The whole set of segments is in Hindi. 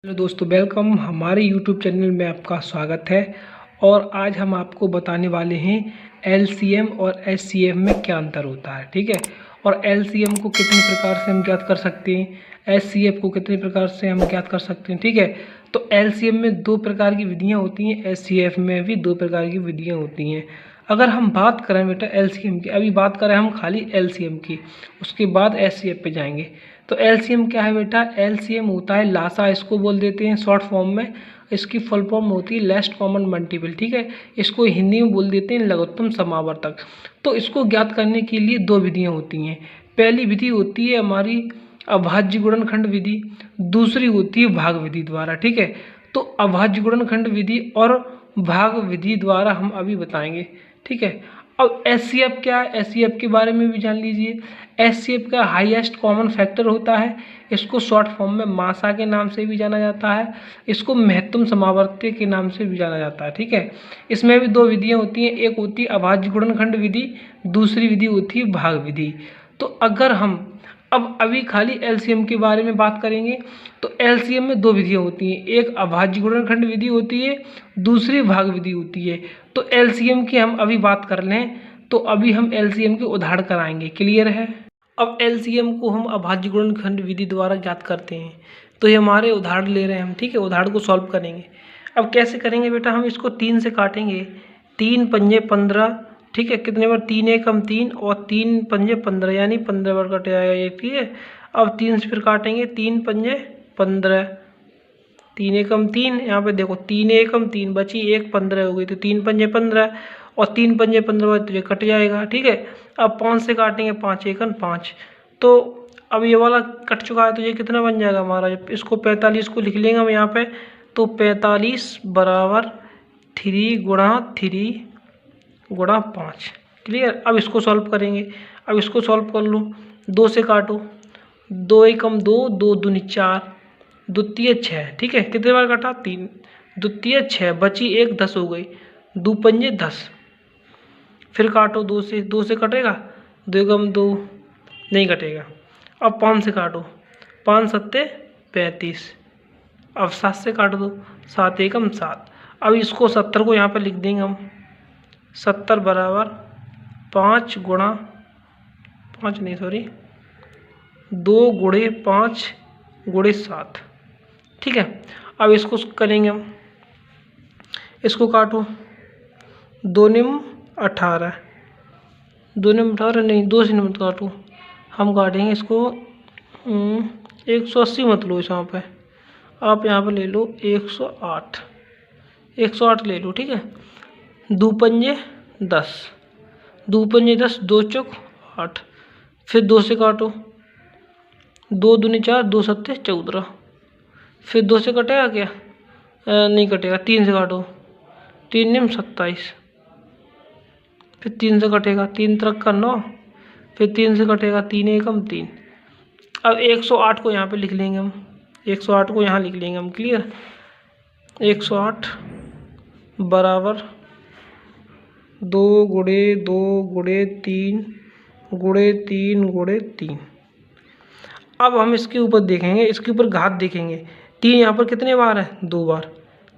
हेलो दोस्तों, वेलकम हमारे यूट्यूब चैनल में आपका स्वागत है। और आज हम आपको बताने वाले हैं एलसीएम और एचसीएफ में क्या अंतर होता है। ठीक है, और एलसीएम को कितने प्रकार से हम ज्ञात कर सकते हैं, एचसीएफ को कितने प्रकार से हम ज्ञात कर सकते हैं। ठीक है, तो एलसीएम में दो प्रकार की विधियां होती हैं, एचसीएफ में भी दो प्रकार की विधियां होती हैं। अगर हम बात करें बेटा एलसीएम की, अभी बात करें हम खाली एलसीएम की, उसके बाद एचसीएफ पे जाएंगे। तो एलसीएम क्या है बेटा, एलसीएम होता है लासा, इसको बोल देते हैं शॉर्ट फॉर्म में। इसकी फुल फॉर्म होती है लेस्ट कॉमन मल्टीपल। ठीक है, इसको हिंदी में बोल देते हैं लघुत्तम समावर्तक। तो इसको ज्ञात करने के लिए दो विधियां होती हैं। पहली विधि होती है हमारी अभाज्य गुणनखंड विधि, दूसरी होती है भाग विधि द्वारा। ठीक है, तो अभाज्य गुणनखंड विधि और भाग विधि द्वारा हम अभी बताएंगे। ठीक है, अब एचसीएफ क्या है, एचसीएफ के बारे में भी जान लीजिए। एचसीएफ का हाईएस्ट कॉमन फैक्टर होता है, इसको शॉर्ट फॉर्म में मासा के नाम से भी जाना जाता है, इसको महत्तम समावर्त्य के नाम से भी जाना जाता है। ठीक है, इसमें भी दो विधियां होती हैं, एक होती है अभाज्य गुणनखंड विधि, दूसरी विधि होती है भाग विधि। तो अगर हम अब अभी खाली एलसीएम के बारे में बात करेंगे, तो एलसीएम में दो विधियां होती हैं, एक अभाज्य गुणनखंड विधि होती है, दूसरी भाग विधि होती है। तो एलसीएम की हम अभी बात कर लें, तो अभी हम एलसीएम के उदाहरण कराएंगे। क्लियर है। अब एलसीएम को हम अभाज्य गुणनखंड विधि द्वारा ज्ञात करते हैं, तो ये हमारे उदाहरण ले रहे हैं हम। ठीक है, उदाहरण को सॉल्व करेंगे। अब कैसे करेंगे बेटा, हम इसको 3 से काटेंगे, 3 पंजे 15। ठीक है, कितने बार, 3 एकम 3 और 3 पंजे 15, यानी 15 बार कट जाएगा ये। ठीक है, अब 3 से फिर काटेंगे, 3 पंजे 15, 3 एकम 3, यहाँ पे देखो 3 एकम 3 बची, 1 15 हो गई, तो 3 पंजे 15 और 3 पंजे 15 बार तो ये कट जाएगा। ठीक है, अब 5 से काटेंगे, 5 एकम 5, तो अब ये वाला कट चुका है, तो ये कितना बन जाएगा हमारा, इसको 45 को लिख लेंगे हम यहाँ पे, तो 45 बराबर 3 गुणा 3 गुणा 5। क्लियर। अब इसको सॉल्व करेंगे, अब इसको सॉल्व कर लो, 2 से काटो, 2 एकम 2, 2 दूनी 4, द्वितीय 6। ठीक है, कितने बार काटा, 3, द्वितीय 6 बची 1, 10 हो गई, 2 पंजे 10, फिर काटो 2 से, 2 से कटेगा, 2 एकम 2 नहीं कटेगा। अब 5 से काटो, 5 सत्ते 35, अब 7 से काट दो, 7 एकम 7। अब इसको 70 को यहाँ पर लिख देंगे हम, 70 बराबर 5 गुणा 5 नहीं सॉरी 2 गुणे 5 गुणे 7। ठीक है, अब इसको करेंगे हम, इसको काटो, 2 निम 18, 2 निम 18 नहीं, 2 से मत काटो, हम काटेंगे इसको 180 मत लो इस यहाँ पे, आप यहाँ पे ले लो 108, 108 ले लो। ठीक है, 2 पंजे 10, 2 पंजे 10, 2 चौक 8, फिर 2 से काटो, 2 दूनी 4, 2 सत्ते 14, फिर 2 से कटेगा क्या, नहीं कटेगा, 3 से काटो, 3 निम 27, फिर 3 से कटेगा, 3 तरक का 9, फिर 3 से कटेगा, 3 एकम 3। अब 108 को यहाँ पे लिख लेंगे हम, 108 को यहाँ लिख लेंगे हम। क्लियर, 108 बराबर 2 गुणे 2 गुणे 3 गुणे 3 गुणे 3। अब हम इसके ऊपर देखेंगे, इसके ऊपर घात देखेंगे, 3 यहाँ पर कितने बार है, 2 बार,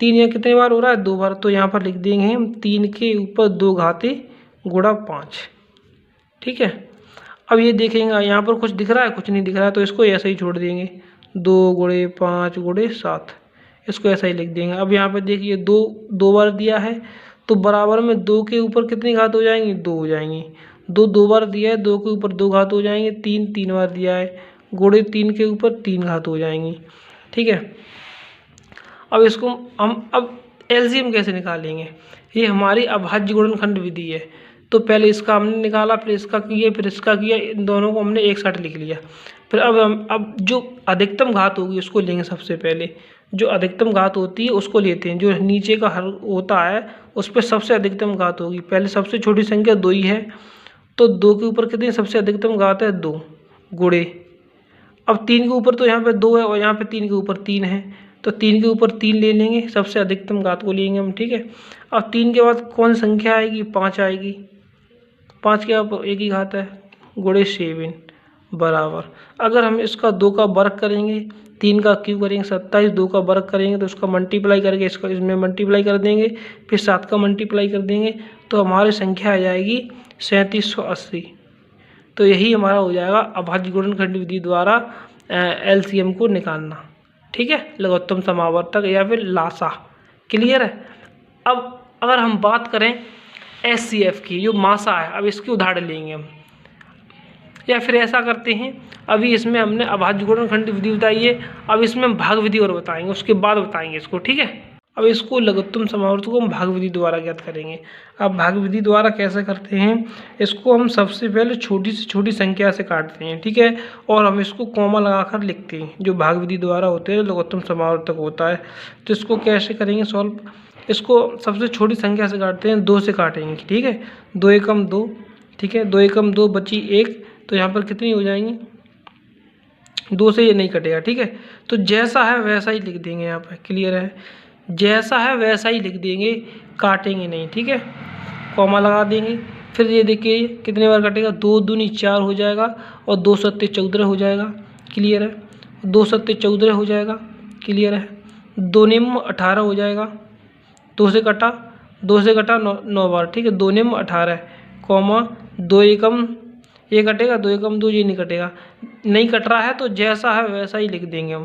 3 यहाँ कितने बार हो रहा है, 2 बार, तो यहाँ पर लिख देंगे हम 3 के ऊपर 2 घाते गुणा 5। ठीक है, अब ये देखेंगे यहाँ पर कुछ दिख रहा है, कुछ नहीं दिख रहा है, तो इसको ऐसे ही छोड़ देंगे, 2 गुणे 5 गुणे 7, इसको ऐसा ही लिख देंगे। अब यहाँ पर देखिए 2 बार दिया है, तो बराबर में 2 के ऊपर कितनी घात हो जाएंगी, 2 हो जाएंगी, 2 बार दिया है, 2 के ऊपर 2 घात हो जाएंगे, 3 बार दिया है, गुणे 3 के ऊपर 3 घात हो जाएंगी। ठीक है, अब इसको हम अब एलसीएम कैसे निकालेंगे, ये हमारी अभाज्य गुणनखंड विधि है। तो पहले इसका हमने निकाला, फिर इसका किया, फिर इसका किया, इन दोनों को हमने एक साथ लिख लिया। फिर अब जो अधिकतम घात होगी उसको लेंगे। सबसे पहले जो अधिकतम घात होती है उसको लेते हैं, जो नीचे का हर होता है उस पर सबसे अधिकतम घात होगी। पहले सबसे छोटी संख्या 2 ही है, तो 2 के ऊपर कितनी सबसे अधिकतम घात है, 2 गुणे, अब 3 के ऊपर तो यहाँ पे 2 है और यहाँ पे 3 के ऊपर 3 है, तो 3 के ऊपर 3 ले लेंगे, सबसे अधिकतम घात को लेंगे हम। ठीक है, अब 3 के बाद कौन संख्या आएगी, 5 आएगी, 5 के ऊपर एक ही घात है, गुणे 7 बराबर, अगर हम इसका 2 का वर्ग करेंगे 3 का क्यूब करेंगे 27, 2 का वर्ग करेंगे तो उसका मल्टीप्लाई करके इसको इसमें मल्टीप्लाई कर देंगे, फिर 7 का मल्टीप्लाई कर देंगे तो हमारी संख्या आ जाएगी 3780। तो यही हमारा हो जाएगा अभाज्य गुणनखंड विधि द्वारा एलसीएम को निकालना। ठीक है, लघुत्तम समावर्तक या फिर लासा। क्लियर है। अब अगर हम बात करें एचसीएफ की, जो मासा है, अब इसकी उदाहरण लेंगे हम, या फिर ऐसा करते हैं, अभी इसमें हमने अभाज्य गुणनखंड विधि बताई है, अब इसमें हम भाग विधि और बताएंगे, उसके बाद बताएंगे इसको। ठीक है, अब इसको लघुत्तम समावर्तक को हम भाग विधि द्वारा ज्ञात करेंगे। अब भाग विधि द्वारा कैसे करते हैं, इसको हम सबसे पहले छोटी से छोटी संख्या से काटते हैं। ठीक है, और हम इसको कॉमा लगाकर लिखते हैं, जो भाग विधि द्वारा होते हैं लघुत्तम समावर्तक होता है। तो इसको कैसे करेंगे सॉल्व, इसको सबसे छोटी संख्या से काटते हैं, 2 से काटेंगे। ठीक है, 2 एकम 2, ठीक है, 2 एकम 2 बची 1, तो यहाँ पर कितनी हो जाएंगी, 2 से ये नहीं कटेगा। ठीक है, तो जैसा है वैसा ही लिख देंगे यहाँ पर। क्लियर है, जैसा है वैसा ही लिख देंगे, काटेंगे नहीं। ठीक है, कॉमा लगा देंगे। फिर ये देखिए कितने बार कटेगा, 2 दूनी 4 हो जाएगा और 2 सत्ते 14 हो जाएगा। क्लियर है, 2 सत्ते 14 हो जाएगा। क्लियर है, 2 निम 18 हो जाएगा, 2 से कटा 9 बार। ठीक है, 2 निम 18 कॉमा 2 एकम, ये कटेगा, 2 एकम 2, ये नहीं कटेगा। नहीं कट रहा है तो जैसा है वैसा ही लिख देंगे हम।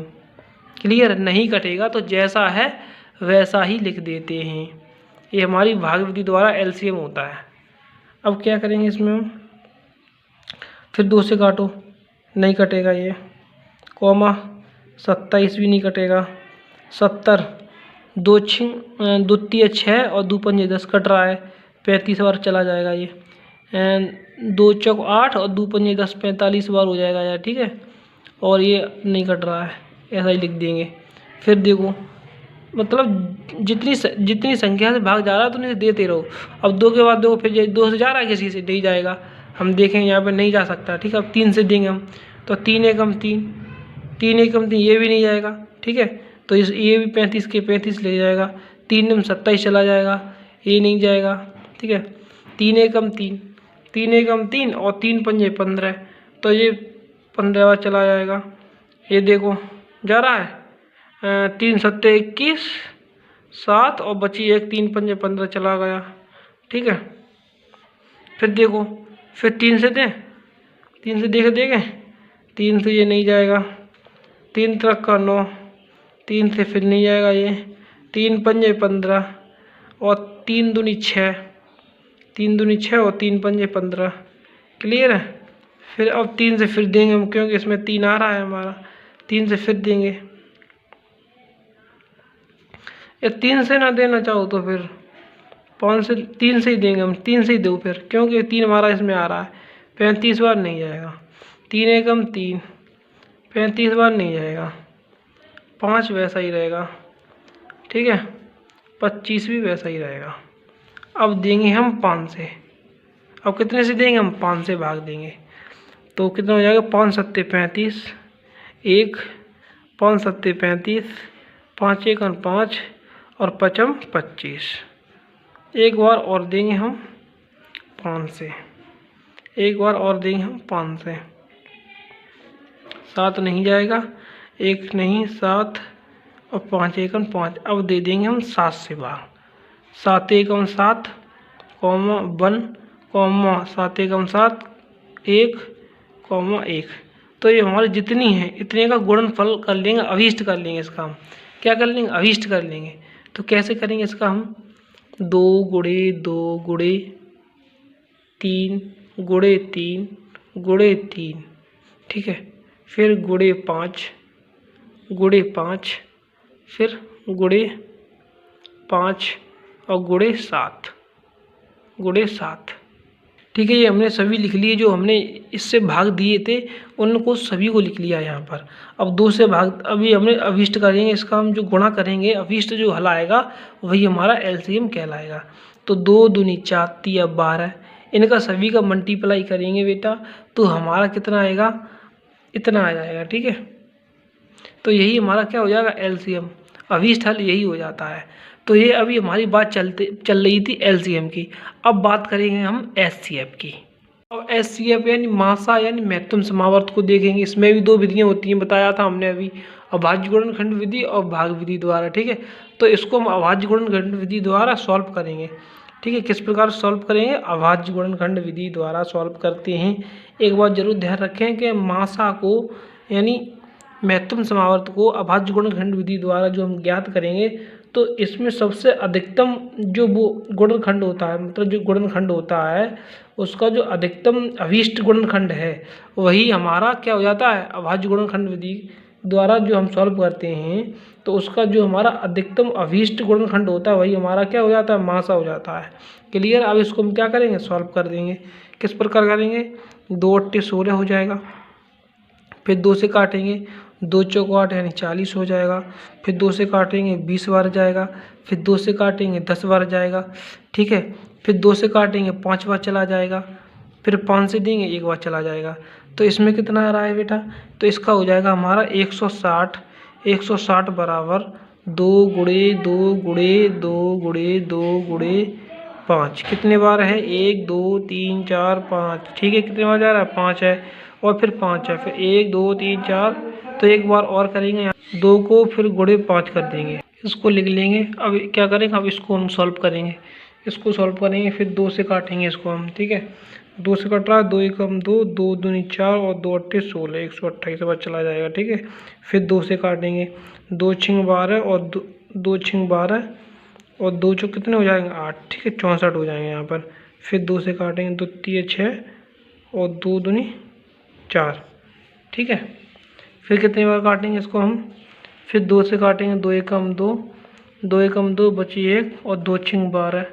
क्लियर, नहीं कटेगा तो जैसा है वैसा ही लिख देते हैं। ये हमारी भाग विधि द्वारा एलसीएम होता है। अब क्या करेंगे इसमें हम, फिर 2 से काटो, नहीं कटेगा ये, कॉमा 27 भी नहीं कटेगा, 70, 2 दूतिया 6 और 2 पंजे 10 कट रहा है, 35 बार चला जाएगा ये, 2 चौक 8 और 2 पंजे 10, 45 बार हो जाएगा यार। ठीक है, और ये नहीं कट रहा है, ऐसा ही लिख देंगे। फिर देखो, मतलब जितनी संख्या से भाग जा रहा है तो उन्हें देते रहो। अब 2 के बाद देखो, फिर 2 से जा रहा है, किसी से नहीं जाएगा, हम देखेंगे यहाँ पे नहीं जा सकता। ठीक है, अब 3 से देंगे हम, तो 3 एकम 3, 3 एकम 3, ये भी नहीं जाएगा। ठीक है, तो ये भी 35 के 35 ले जाएगा, 3 में 27 चला जाएगा, ये नहीं जाएगा। ठीक है, 3 एकम 3, 3 एकम 3 और 3 पंजे 15, तो ये 15 बार चला जाएगा। ये देखो जा रहा है, 3 सत्ते 21, 7 और बची 1, 3 पंजे 15 चला गया। ठीक है, फिर देखो, फिर 3 से दें, 3 से देंगे, 3 से ये नहीं जाएगा, 3 तक का 9, 3 से फिर नहीं जाएगा ये, 3 पंजे 15 और 3 दूनी 6, 3 दूनी 6 और 3 पंजे 15। क्लियर है, फिर अब 3 से फिर देंगे हम, क्योंकि इसमें 3 आ रहा है हमारा, 3 से फिर देंगे। या 3 से ना देना चाहो तो फिर 5 से, 3 से ही देंगे हम, 3 से ही दो फिर, क्योंकि 3 हमारा इसमें आ रहा है, 35 बार नहीं जाएगा, 3 एकम 3, 35 बार नहीं जाएगा, 5 वैसा ही रहेगा। ठीक है, 25 भी वैसा ही रहेगा। अब देंगे हम 5 से, अब कितने से देंगे हम, 5 से भाग देंगे, तो कितना हो जाएगा, 5 सत्ते 35, 1, 5 सत्ते 35, 5 एकम 5 और 5 25। एक बार और देंगे हम 5 से, एक बार और देंगे हम 5 से, 7 नहीं जाएगा, 1 नहीं 7 और 5 एकम 5। अब दे देंगे हम 7 से भाग, 7 एकम 7 कॉमा 1 कॉमा 7 एकम 7 1 कॉमा 1। तो ये हमारी जितनी है इतने का गुणनफल कर लेंगे, अभिष्ट कर लेंगे इसका हम। क्या कर लेंगे, अभिष्ट कर लेंगे। तो कैसे करेंगे इसका हम, 2 गुणे 2 गुणे 3 गुणे 3 गुणे 3। ठीक है, फिर गुणे 5 गुणे 5, फिर गुणे 5 और गुणे 7 गुणे 7। ठीक है, ये हमने सभी लिख लिए, जो हमने इससे भाग दिए थे उनको सभी को लिख लिया यहाँ पर। अब 2 से भाग, अभी हमने अभिष्ट करेंगे इसका, हम जो गुणा करेंगे, अभिष्ट जो हल आएगा वही हमारा एलसीएम कहलाएगा। तो 2 दूनी 4 3 12, इनका सभी का मल्टीप्लाई करेंगे बेटा, तो हमारा कितना आएगा, इतना आ जाएगा। ठीक है, तो यही हमारा क्या हो जाएगा, एलसीएम, अभिष्ट हल यही हो जाता है। तो ये अभी हमारी बात चल रही थी एलसीएम की। अब बात करेंगे हम एचसीएफ की। अब एचसीएफ यानी मासा यानी महत्तम समावर्त को देखेंगे। इसमें भी 2 विधियां होती हैं, बताया था हमने अभी, अभाज्य गुणनखंड विधि और भाग विधि द्वारा, ठीक है। तो इसको हम अभाज्य गुणनखंड विधि द्वारा सॉल्व करेंगे, ठीक है। किस प्रकार सॉल्व करेंगे? अभाज्य गुणनखंड विधि द्वारा सॉल्व करते हैं। एक बात जरूर ध्यान रखें कि मासा को यानी महत्तम समावर्त को अभाज्य गुणनखंड विधि द्वारा जो हम ज्ञात करेंगे, तो इसमें सबसे अधिकतम जो वो गुणनखंड होता है, मतलब जो गुणनखंड होता है उसका जो अधिकतम अभीष्ट गुणनखंड है वही हमारा क्या हो जाता है? अभाज्य गुणनखंड विधि द्वारा जो हम सॉल्व करते हैं तो उसका जो हमारा अधिकतम अभीष्ट गुणनखंड होता है वही हमारा क्या हो जाता है? मासा हो जाता है। क्लियर? अब इसको हम क्या करेंगे? सॉल्व कर देंगे। किस प्रकार करेंगे? 2 8 16 हो जाएगा, फिर 2 से काटेंगे, 2 चौक 8 यानी 40 हो जाएगा, फिर 2 से काटेंगे 20 बार जाएगा, फिर 2 से काटेंगे 10 बार जाएगा, ठीक है। फिर 2 से काटेंगे 5 बार चला जाएगा, फिर 5 से देंगे 1 बार चला जाएगा। तो इसमें कितना आ रहा है बेटा? तो इसका हो जाएगा हमारा 160। 160 बराबर 2 गुणे 2 गुणे 2 गुणे 2 गुणे 5। कितने बार है? 1 2 3 4 5, ठीक है। कितने बार जा रहा है? 5 है, और फिर 5 है, फिर 1 2 3 4। तो एक बार और करेंगे यहाँ 2 को, फिर गुणे 5 कर देंगे, इसको लिख लेंगे। अब क्या करेंगे? अब इसको हम सॉल्व करेंगे। इसको सॉल्व करेंगे, फिर 2 से काटेंगे इसको हम, ठीक है। 2 से कट रहा है, 2 एकम 2, 2 दूनी 4 और 2 अट्ठे 16, 128 बार चला जाएगा, ठीक है। फिर 2 से काटेंगे, 2 छिंग 12 और 2 छिंग 12 और 2 चौक कितने हो जाएंगे? 8, ठीक है। 64 हो जाएंगे यहाँ पर। फिर 2 से काटेंगे, 2 तिये 6 और 2 दूनी 4, ठीक है। फिर कितनी बार काटेंगे इसको हम? फिर 2 से काटेंगे, 2 एकम 2, 2 एकम 2 बची 1 और 2 छिंग 12।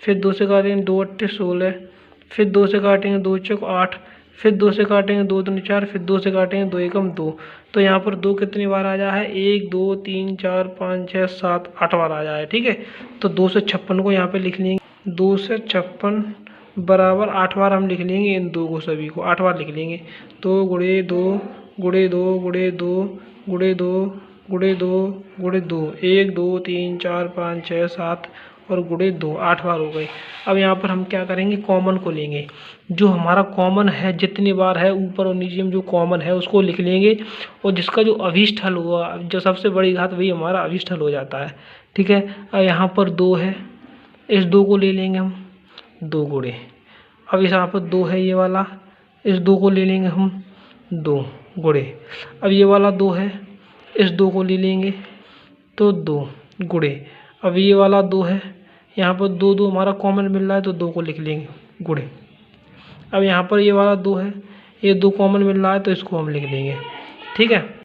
फिर 2 से काटेंगे, 2 अट्ठे 16, फिर 2 से काटेंगे, 2 चौक 8, फिर 2 से काटेंगे, 2 दूनी 4, फिर 2 से काटेंगे, 2 एकम 2। तो यहाँ पर 2 कितनी बार आ जाए है? 1 2 3 4 5 6 7 8 बार आ जाए, ठीक है। तो 2 से 56 को यहाँ पे लिख लेंगे। 2 से 56 बराबर 8 बार हम लिख लेंगे, इन 2 को सभी को 8 बार लिख लेंगे। 2 गुणे 2 गुणे 2 गुणे 2 गुणे 2 गुणे 2 गुणे 2, 1 2 3 4 5 6 7 और गुणे 2, 8 बार हो गए। अब यहाँ पर हम क्या करेंगे? कॉमन को लेंगे। जो हमारा कॉमन है, जितनी बार है ऊपर और नीचे में जो कॉमन है उसको लिख लेंगे, और जिसका जो अभीष्ट हल हुआ, जो सबसे बड़ी घात, वही हमारा अभीष्ट हल हो जाता है, ठीक है। अब यहाँ पर 2 है, इस 2 को ले लेंगे हम 2 गुणे। अब इस यहाँ पर 2 है ये वाला, इस 2 को ले लेंगे हम 2 गुणे। अब ये वाला 2 है, इस 2 को ले लेंगे तो 2 गुणे। अब ये वाला 2 है, यहाँ पर 2 2 हमारा कॉमन मिल रहा है तो 2 को लिख लेंगे गुणे। अब यहाँ पर ये वाला 2 है, ये 2 कॉमन मिल रहा है तो इसको हम लिख लेंगे, ठीक है।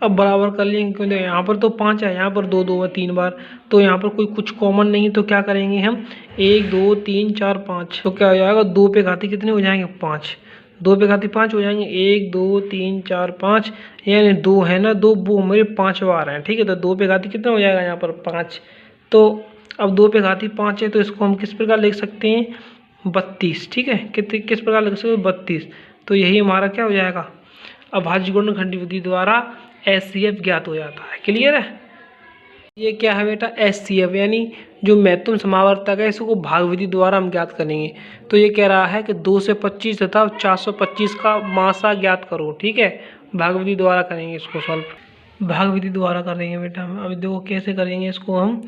अब बराबर कर लेंगे, क्योंकि यहाँ पर तो 5 है, यहाँ पर 2 2 है 3 बार, तो यहाँ पर कोई कुछ कॉमन नहीं है, तो क्या करेंगे हम? 1 2 3 4 5, तो क्या हो जाएगा? 2 पे घाती कितने हो जाएंगे? 5। 2 पे घाती 5 हो जाएंगे, 1 2 3 4 5, यानी 2 है ना, 2 वो मेरे 5 बार हैं, ठीक है। तो 2 पे घाती कितना हो जाएगा यहाँ पर? 5। तो अब 2 पे घाती 5 है, तो इसको हम किस प्रकार लिख सकते हैं? 32, ठीक है। किस प्रकार लिख सकते हैं? 32। तो यही हमारा क्या हो जाएगा? अभाज्य गुणनखंड विधि द्वारा HCF ज्ञात हो जाता है। क्लियर है? ये क्या है बेटा? HCF यानी जो महत्तम समावर्तक है, इसको भाग विधि द्वारा हम ज्ञात करेंगे। तो ये कह रहा है कि 2 से 25 तथा 425 का मासा ज्ञात करो, ठीक है। भाग विधि द्वारा करेंगे इसको सॉल्व, भाग विधि द्वारा करेंगे बेटा हम। अब देखो कैसे करेंगे इसको हम,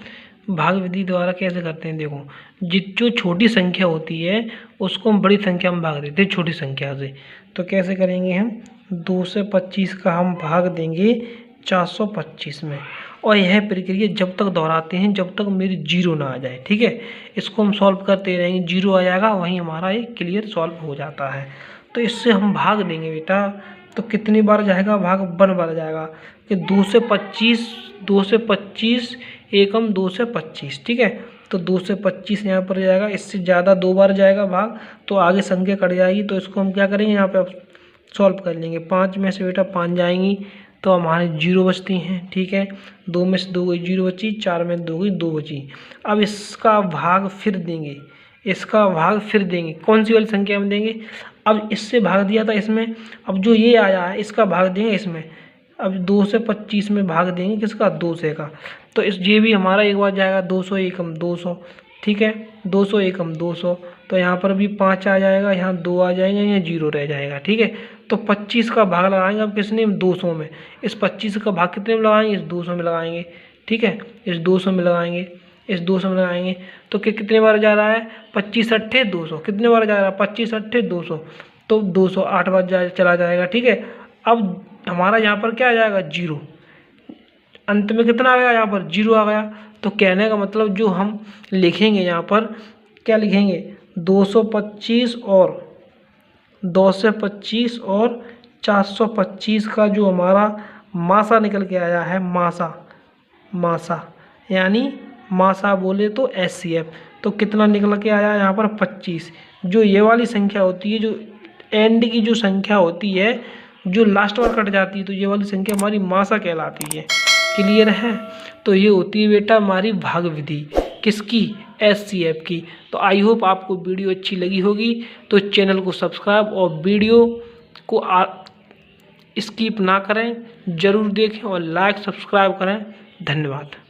भाग विधि द्वारा कैसे करते हैं। देखो, जो छोटी संख्या होती है उसको हम बड़ी संख्या में भाग देते हैं छोटी संख्या से। तो कैसे करेंगे हम? 2 से 25 का हम भाग देंगे 425 में, और यह प्रक्रिया जब तक दोहराते हैं जब तक मेरी 0 ना आ जाए, ठीक है। इसको हम सॉल्व करते रहेंगे, 0 आ जाएगा वहीं हमारा ये क्लियर सॉल्व हो जाता है। तो इससे हम भाग देंगे बेटा, तो कितनी बार जाएगा भाग? 1 बार जाएगा कि 2 से 25 एकम 2 से 25, ठीक है। तो 2 से 25 यहाँ पर जाएगा, इससे ज़्यादा 2 बार जाएगा भाग, तो आगे संख्या कट जाएगी। तो इसको हम क्या करेंगे? यहाँ पे अब सॉल्व कर लेंगे। 5 में से बेटा 5 जाएंगी तो हमारे 0 बचती हैं, ठीक है। 2 में से 2 गई 0 बची, 4 में 2 गई 2 बची। अब इसका भाग फिर देंगे, इसका भाग फिर देंगे, कौन सी वाली संख्या में देंगे? अब इससे भाग दिया था इसमें, अब जो ये आया है इसका भाग देंगे इसमें। अब 2 से 25 में भाग देंगे किसका? 2 से का। तो इस ये भी हमारा एक बार जाएगा 200 एकम 200, ठीक है। 200 एकम 200, तो यहाँ पर भी 5 आ जाएगा, यहाँ 2 आ जाएंगे, यहाँ 0 रह जाएगा, ठीक है। तो 25 का भाग लगाएंगे अब किसने, 200 में। इस 25 का भाग कितने में लगाएंगे, इस 200 में लगाएंगे, ठीक है, इस 200 में लगाएंगे, इस 200 में लगाएंगे। तो कितने बार जा रहा है, 25 अट्ठे 200, कितने बार जा रहा है, 25 अट्ठे 200, तो 208 बार चला जाएगा, ठीक है। अब हमारा यहाँ पर क्या आ जाएगा, 0, अंत में कितना आ गया, यहाँ पर 0 आ गया। तो कहने का मतलब जो हम लिखेंगे यहाँ पर क्या लिखेंगे, 225 और 225 और 425 का जो हमारा मासा निकल के आया है, मासा यानी मासा बोले तो HCF, तो कितना निकल के आया यहाँ पर 25। जो ये वाली संख्या होती है, जो एंड की जो संख्या होती है, जो लास्ट बार कट जाती है, तो ये वाली संख्या हमारी मासा कहलाती है। क्लियर है। तो ये होती है बेटा हमारी भाग विधि, किसकी, HCF की। तो आई होप आपको वीडियो अच्छी लगी होगी। तो चैनल को सब्सक्राइब और वीडियो को स्किप ना करें, ज़रूर देखें और लाइक सब्सक्राइब करें। धन्यवाद।